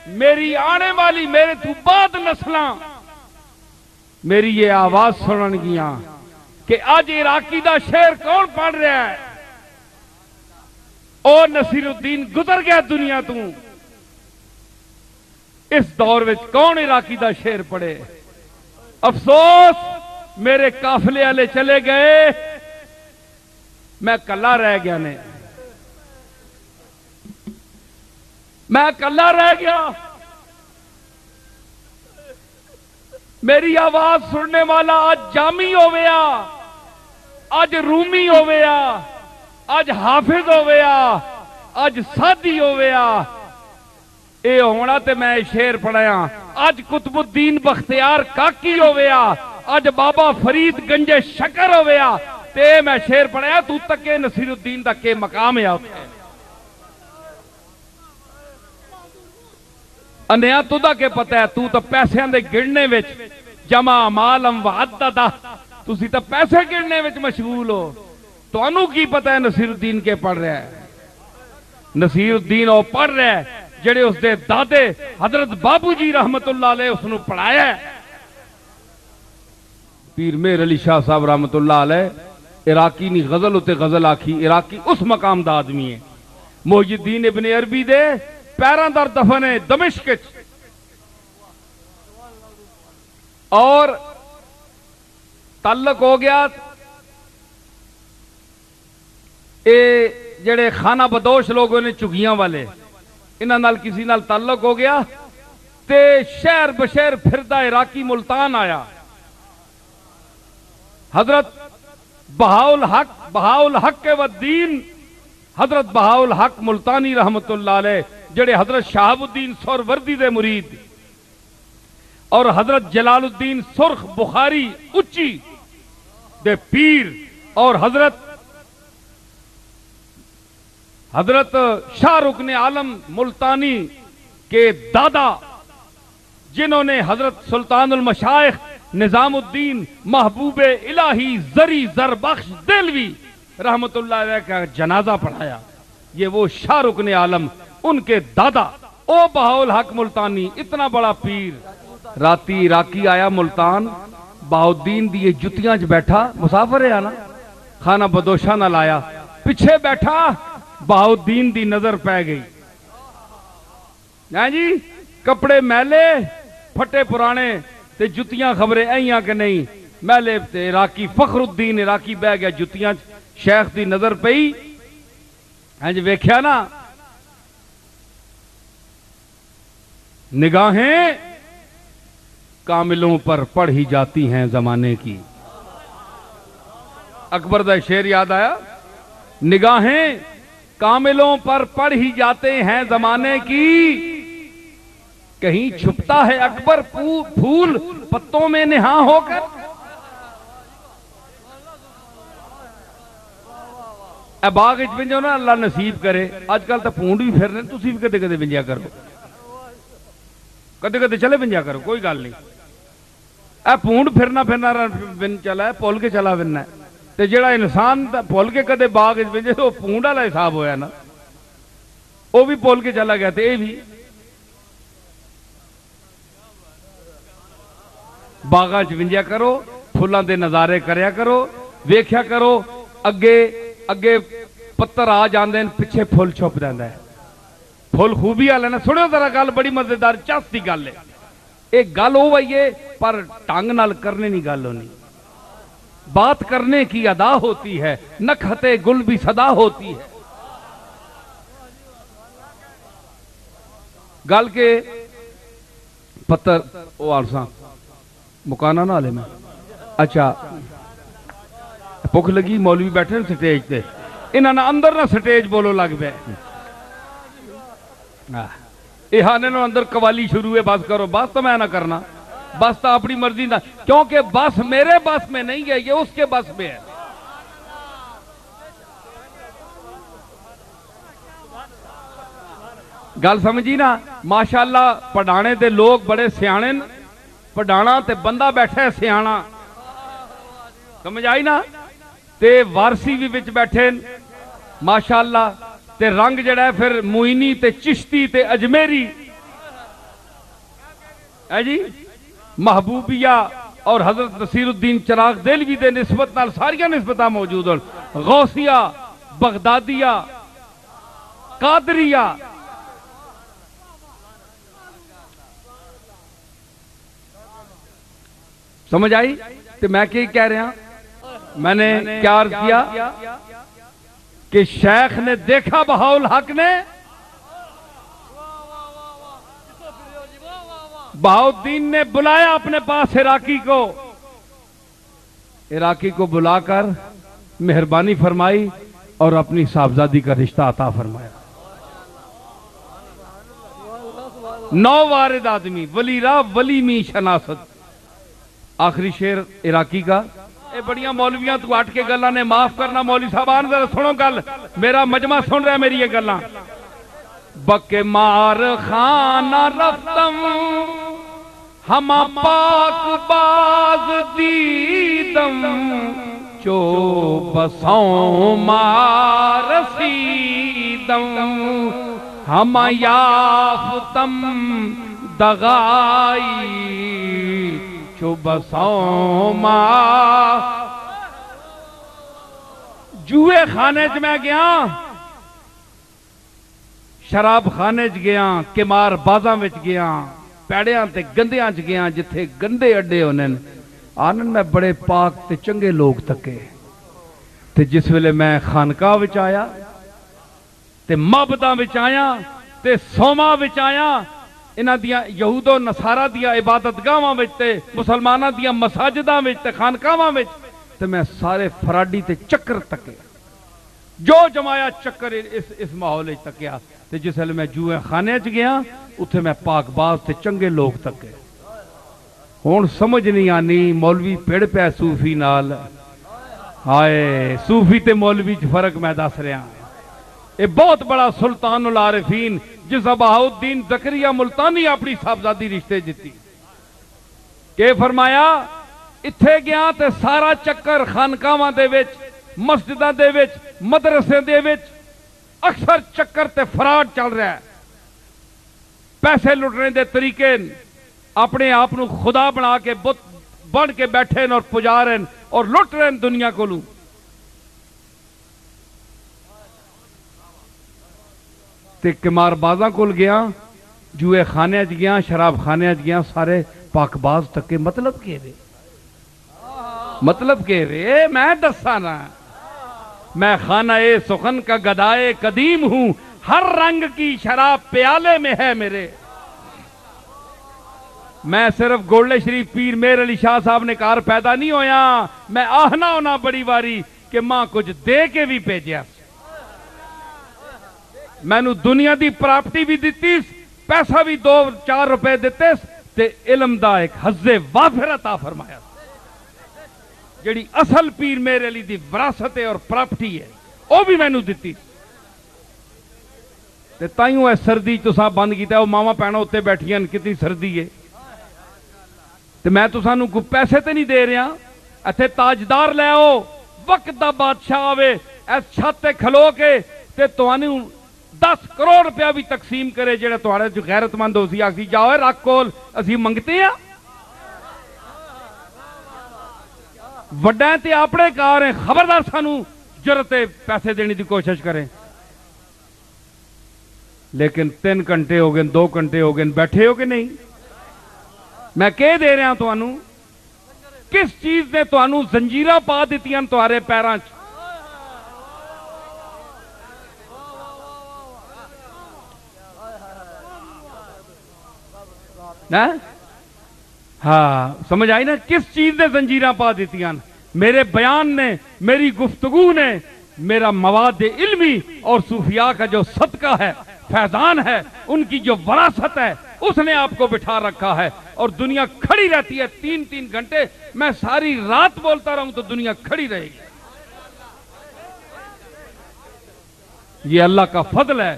میری آنے والی میرے تو بعد نسلاں میری یہ آواز سنن گیاں کہ آج عراقی دا شعر کون پڑھ رہا ہے؟ او نصیر الدین گزر گیا دنیا تو، اس دور وچ کون عراقی دا شعر پڑھے؟ افسوس میرے قافلے والے چلے گئے، میں کلا رہ گیا نے، میں کلا رہ گیا۔ میری آواز سننے والا آج جامی ہو گیا، آج رومی ہو گیا، آج حافظ ہو گیا، آج سادی ہو گیا۔ اے ہونا تے میں شعر پڑھایا، آج قطب الدین بختیار کاکی ہو گیا، آج بابا فرید گنج شکر ہو گیا، تے میں شعر پڑھایا تو تکے نصیر الدین تک کے مقام ہے۔ انیا تو دا کے پتہ ہے، تو تا پیسے دے گرنے وچ جمع مالم وعددہ، تسی تا پیسے گرنے وچ مشغول ہو، تو انو کی پتہ ہے نصیر الدین کے پڑھ رہا ہے؟ نصیر الدین او پڑھ رہا ہے جڑے اس دے دادے حضرت بابو جی رحمت اللہ علیہ اس نے پڑھایا ہے۔ پیر میر علی شاہ صاحب رحمت اللہ علیہ عراقی نی غزل ہوتے غزل آکھی، عراقی اس مقام دا آدمی ہے۔ محی الدین ابن عربی دے پیران در دفن دمشق اور تعلق ہو گیا اے جڑے خانہ بدوش لوگوں نے چگیاں والے انہاں نال کسی نال تعلق ہو گیا تے شہر بشہر پھردہ عراقی ملتان آیا۔ حضرت بہاءالحق والدین حضرت بہاءالحق ملتانی رحمت اللہ علیہ جڑے حضرت شہاب الدین سہروردی دے مرید اور حضرت جلال الدین سرخ بخاری اچی دے پیر اور حضرت شاہ رکن عالم ملتانی کے دادا جنہوں نے حضرت سلطان المشائخ نظام الدین محبوب الہی زری زربخش دلوی رحمت اللہ علیہ کا جنازہ پڑھایا، یہ وہ شاہ رکن عالم ان کے دادا او بہاءالحق ملتانی اتنا بڑا پیر راتی عراقی آیا ملتان، بہاؤدین دی جتیاں چ بیٹھا، مسافر ہے نا، خانہ بدوشہ نہ لایا، پیچھے بیٹھا بہاؤدین دی نظر پہ گئی، جی کپڑے میلے پھٹے پرانے تے جتیاں خبریں ایاں کہ نہیں میلے تے عراقی فخر الدین عراقی بہ گیا جتیاں شیخ دی نظر پئی، ہاں جی ویکھیا نا، نگاہیں کاملوں پر پڑھ ہی جاتی ہیں زمانے کی۔ اکبر دا شعر یاد آیا، نگاہیں کاملوں پر پڑھ ہی جاتے ہیں زمانے کی، کہیں چھپتا ہے اکبر پھول پتوں میں نہاں ہو کر۔ اے باغ اچ ونجو نا اللہ نصیب کرے، آج کل تا پونڈ بھی پھر رہے تسی بھی کدے کدے ونجیا کرو، کدے کدے چلے ونجیا کرو، کوئی گل نہیں۔ اے پونڈ پھرنا ون چلا ہے، پول کے چلا وننا ہے، تے جڑا انسان پول کے کدے باغ اچ ونجے تو پونڈ والا حساب ہویا نا، وہ بھی پول کے چلا گیا تے اے بھی باغاں چ ونجیا کرو، پھلاں دے نظارے کریا کرو، ویکھیا کرو، اگے پتر آ جاندے ہیں، پیچھے پھول چھپ جاندا ہے، پھول خوبی والا نا۔ سنو ذرا گل بڑی مزیدار چس دی گل ہے، ایک گل ہو وئی ہے پر ٹانگ نال کرنے نہیں گل ہونی، بات کرنے کی ادا ہوتی ہے، نکہت گل بھی صدا ہوتی ہے۔ گل کے پتر او آرساں مکانا نہ لے میں اچھا بھوک لگی، مولوی بیٹھے سٹیج تے، انہاں نے اندر نہ سٹیج بولو لگ پے، ایہانے نو اندر قوالی شروع ہے، بس کرو، بس تو میں نہ کرنا، بس تو اپنی مرضی نہ، کیونکہ بس میرے بس میں نہیں ہے، یہ اس کے بس میں ہے۔ گل سمجھی نا، ماشاءاللہ پڑھانے دے لوگ بڑے سیانے، پڑھانا تے بندہ بیٹھے سیانا، سمجھ آئی نا، تے وارسی بھی وچ بیٹھے ماشاءاللہ، تے رنگ جڑا ہے پھر موئینی تے چشتی تے اجمیری ہے جی محبوبیہ اور حضرت نصیر الدین چراغ دہلوی دے نسبت نال ساریاں نسبتاں موجود ہیں، غوثیہ، بغدادیہ، قادریہ، سمجھ آئی؟ تو میں کیا کہہ رہا، میں نے کیا عرض کیا کہ شیخ نے دیکھا بہاؤالحق نے، بہاؤالدین نے بلایا اپنے پاس عراقی کو بلا کر مہربانی فرمائی اور اپنی صاحبزادی کا رشتہ عطا فرمایا۔ نو وارد آدمی، ولی راہ ولی می شناست۔ آخری شعر عراقی کا، اے بڑیاں مولویاں تو اٹھ کے گلاں نے، معاف کرنا مولوی صاحبان، ذرا سنو گل، میرا مجمع سن رہا ہے میری یہ گلاں۔ بک مار خانہ رفتم ہما پاک باز دیدم، چو بسوں ما رسیدم، ہما یافتم دغائی، چو بسوں ما جوئے خانے چ میں گیا، شراب خانے چ گیا، کمار بازاں وچ گیا، پیڑیاں تے گندیاں چ گیا، جتھے گندے اڈے ہونے آنن میں بڑے پاک تے چنگے لوگ تکے۔ تے جس ویلے میں خانقاہ وچ آیا تے معبداں وچ آیا تے سوما وچ آیا، انہاں دیاں یہود و نصارہ دیاں عبادت گاہاں وچ تے مسلماناں دیاں مساجداں وچ تے خانقاہاں وچ، تے میں سارے فراڈی تے چکر تکے، جو جمایا چکر اس ماحول وچ تکیا۔ تے جس ویلے میں جوئے خانے چ گیا، اتھے میں پاک باز تے چنگے لوگ تکے۔ ہن سمجھ نہیں آنی مولوی پڑ پیا صوفی نال، ہائے صوفی تے مولوی چ فرق میں دس رہا۔ اے بہت بڑا سلطان العارفین جس بہاؤالدین زکریا ملتانی اپنی صاحبزادی رشتے جتی، کہ فرمایا اتھے گیا تے سارا چکر خانقاہاں دے وچ، مسجداں دے وچ، مدرسے دے وچ اکثر چکر تے فراڈ چل رہا ہے، پیسے لٹنے دے طریقے، اپنے آپ نو خدا بنا کے بت بن کے بیٹھے اور پجاریں اور لٹ رہے دنیا کو لوں۔ تے کمار بازاں کول گیا، جوئے خانے چ گیا، شراب خانے چ گیا، سارے پاک باز تکے۔ مطلب کہ رے، مطلب کہ رے، میں دسا نا، میں خانہ سخن کا گدائے قدیم ہوں، ہر رنگ کی شراب پیالے میں ہے میرے۔ میں صرف گولڈے شریف پیر میر علی شاہ صاحب نے کار پیدا نہیں ہویا، میں آہنا ہونا بڑی واری کہ ماں کچھ دے کے بھی بھیجیا، میں نو دنیا دی پراپرٹی بھی دیتی، پیسہ بھی 2-4 روپے دیتے، تے علم دا ایک حظ وافر عطا فرمایا، جڑی اصل پیر میرے علی دی وراثت اور پراپرٹی ہے وہ بھی میں نو دیتی۔ تے تائیوں اے سردی تساں بند کیتا ہے، وہ ماما پینا ہوتے بیٹھیاں کتنی سردی ہے، تے میں تساں نو کوئی پیسے تے نہیں دے رہا، ایتھے تاجدار لے آؤ، وقت دا بادشاہ آوے اس چھت تے کھلو کے تے تانوں 10 کروڑ روپیہ بھی تقسیم کرے، جڑے تہاڑے جو غیرت مند ہو سی آکھی جاؤ رکھ کول اسی منگتے ہیں، وڈا تے اپنے کار ہیں، خبردار سانو جرت پیسے دینے دی کوشش کریں۔ لیکن 3 گھنٹے ہو گئے، 2 گھنٹے ہو گئے، بیٹھے ہو کہ نہیں؟ میں کہہ دے رہا تانوں، کس چیز نے تانوں زنجیراں پا دیتیاں تہاڑے پیراں چ؟ ہاں سمجھ آئی نا، کس چیز نے زنجیراں پا دیتیاں؟ میرے بیان نے، میری گفتگو نے، میرا مواد علمی اور صوفیاء کا جو صدقہ ہے، فیضان ہے، ان کی جو وراثت ہے، اس نے آپ کو بٹھا رکھا ہے، اور دنیا کھڑی رہتی ہے 3 گھنٹے، میں ساری رات بولتا رہوں تو دنیا کھڑی رہے گی۔ یہ اللہ کا فضل ہے۔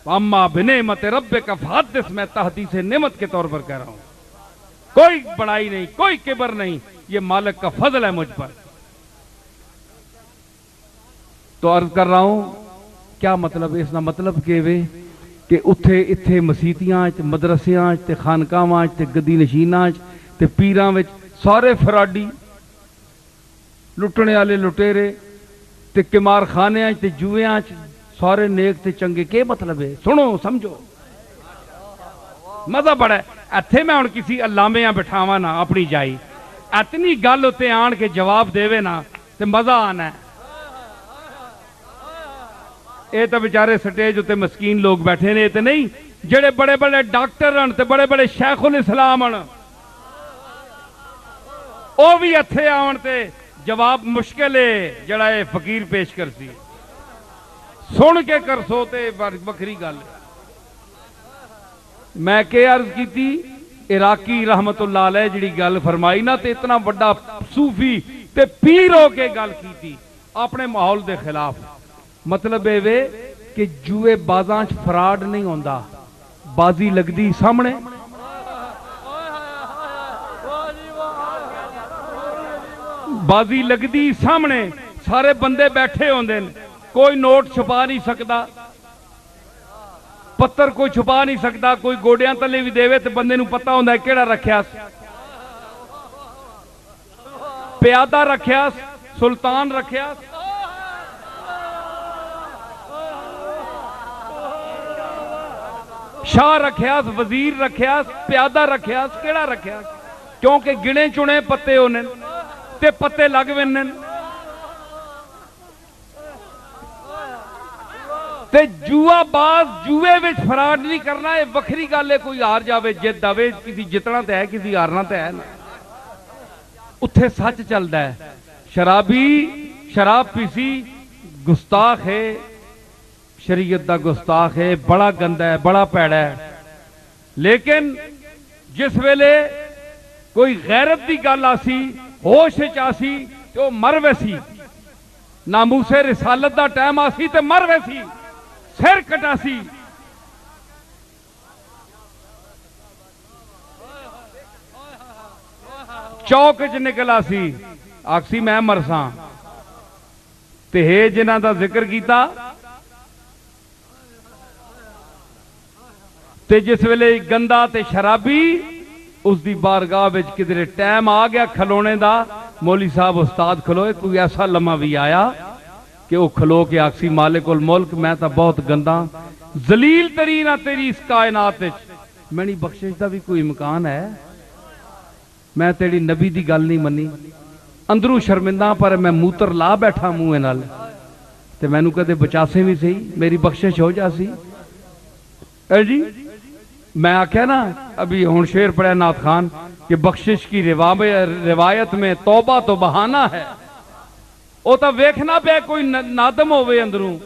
اما بنعمت ربک فحدث، میں تحدیث نعمت کے طور پر کہہ رہا ہوں، کوئی بڑائی نہیں، کوئی کبر نہیں، یہ مالک کا فضل ہے مجھ پر۔ تو عرض کر رہا ہوں کیا مطلب، اس کا مطلب کہ کہ اتھے اتھے مسیتیاں مدرسیاں تے خانقاواں تے گدی نشیناں تے پیراں وچ سارے فراڈی لٹنے والے لٹیرے تے قمار خانیاں تے جویاں سارے نیک تے چنگے. کے مطلب ہے؟ سنو سمجھو مزہ بڑا ہے. ایتھے میں ہن کسی علامیاں بٹھاواں نا اپنی جائی اتنی گل اتنے آن کے جواب دے نا تے مزہ آنا ہے. اے تو بیچارے سٹیج اتنے مسکین لوگ بیٹھے نے تے نہیں جڑے بڑے بڑے ڈاکٹر ہن تے بڑے بڑے شیخ الاسلام ہن او بھی اتھے آن تے جواب مشکل ہے جڑا اے فقیر پیش کر سی. سن کے کر سو تے بکری گل. میں کہ عرض کی تھی عراقی رحمت اللہ علیہ جڑی گل فرمائی نا تے اتنا بڑا صوفی تے پیر ہو کے گل کی تھی اپنے ماحول دے خلاف. مطلب اے کہ جوئے بازاں چ فراڈ نہیں ہوندا بازی لگدی سامنے. بازی لگدی سامنے سارے بندے بیٹھے ہوندے نے کوئی نوٹ چھپا نہیں سکتا پتر کوئی چھپا نہیں سکتا کوئی گوڑیاں تلے بھی دے تے بندے نو پتہ ہوندا ہے کیڑا رکھیا پیادہ رکھیا سلطان رکھیا شاہ رکھیا وزیر رکھیا پیادہ رکھیا کیڑا رکھیا کیونکہ گنے چنے پتے ہونے تے پتے لگ ونن تے جوا باز جوے وچ فراڈ نہیں کرنا یہ وکھری گل ہے. کوئی ہار جاوے جت دے کسی جتنا تے ہے کسی ہارنا تے ہے نا اتھے سچ چلدا ہے. شرابی شراب پیسی گستاخ ہے شریعت دا گستاخ ہے بڑا گندا ہے بڑا پیڑا ہے. لیکن جس ویلے کوئی غیرت دی گل آسی ہوش وچ آسی تے او مر ویسی ناموس رسالت دا ٹائم آسی تے مر ویسی سر کٹاسی. چوک چ نکلا سی آکسی میں مرساں تے ہے جنہ دا ذکر کیتا تے جس ویلے گندا تے شرابی اس دی بارگاہ وچ کدھر ٹائم آ گیا کھلونے دا مولی صاحب استاد کھلوئے کوئی ایسا لمحہ بھی آیا کہ وہ کھلو کے آکسی مالک الملک میں تا بہت گندا ذلیل ترین تیری اس کائنات میں بخشش دا بھی کوئی امکان ہے. میں تیری نبی دی گل نہیں منی اندروں شرمندہ پر میں موتر لا بیٹھا منہ نال تے مینوں کدے بچاسے بھی صحیح میری بخشش ہو جاسی. جی میں آکھیا نا ابھی ہون شعر پڑھا نعت خان کہ بخشش کی روایت میں توبہ تو بہانہ ہے. او تا ویکھنا پہ کوئی نادم ہوئے اندروں